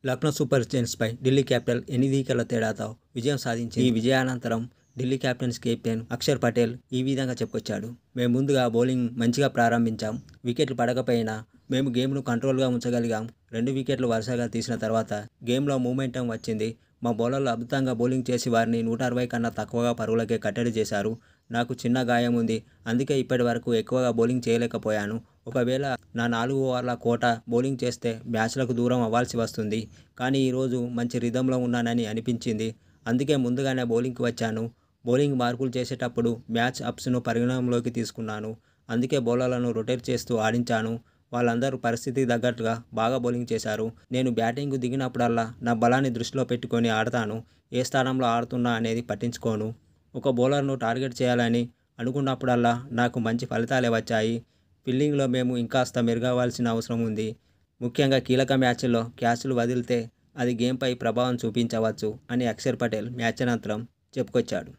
Lucknow super జైంట్స్పై Delhi capital 8 వికెట్ల తేడాతో విజయం సాధించింది. ఈ విజయానంతరం ఢిల్లీ క్యాపిటల్స్ కెప్టెన్ అక్షర్ పటేల్ ఈ విధంగా చెప్పుకొచ్చాడు. మేము ముందుగా బౌలింగ్ మంచిగా ప్రారంభించాం. వికెట్లు పడకపోయినా మేము గేమ్ను కంట్రోల్గా ఉంచగలిగాం. 2 వికెట్లు వరుసగా తీసిన తర్వాత గేమ్లో మూమెంటం వచ్చింది. మా బౌలర్లు అద్భుతంగా బౌలింగ్ చేసి వారిని 160 కన్నా తక్కువగా పరుగులకే కట్టడి చేశారు. నాకు చిన్న గాయం ఉంది. అందుకే ఇప్పటి వరకు ఎక్కువగా బౌలింగ్ చేయలేకపోయాను. ఒకవేళ నా 4 ఓవర్ల కోట బౌలింగ్ చేస్తే మ్యాచ్లకు దూరం అవ్వాల్సి వస్తుంది. కానీ ఈరోజు మంచి రిథంలో ఉన్నానని అనిపించింది. అందుకే ముందుగానే బౌలింగ్కి వచ్చాను. బౌలింగ్ మార్పులు చేసేటప్పుడు మ్యాచ్ అప్స్ను పరిగణనలోకి తీసుకున్నాను. అందుకే బౌలర్లను రొటేట్ చేస్తూ ఆడించాను. వాళ్ళందరూ పరిస్థితికి తగ్గట్టుగా బాగా బౌలింగ్ చేశారు. నేను బ్యాటింగ్కు దిగినప్పుడల్లా నా బలాన్ని దృష్టిలో పెట్టుకొని ఆడతాను. ఏ స్థానంలో ఆడుతున్నా అనేది పట్టించుకోను. ఒక బౌలర్ను టార్గెట్ చేయాలని అనుకున్నప్పుడల్లా నాకు మంచి ఫలితాలే వచ్చాయి. ఫీల్డింగ్లో మేము ఇంకాస్త మెరుగవ్వాల్సిన అవసరం ఉంది. ముఖ్యంగా కీలక మ్యాచ్ల్లో క్యాచ్లు వదిలితే అది గేమ్పై ప్రభావం చూపించవచ్చు అని అక్షర్ పటేల్ మ్యాచ్ అనంతరం చెప్పుకొచ్చాడు.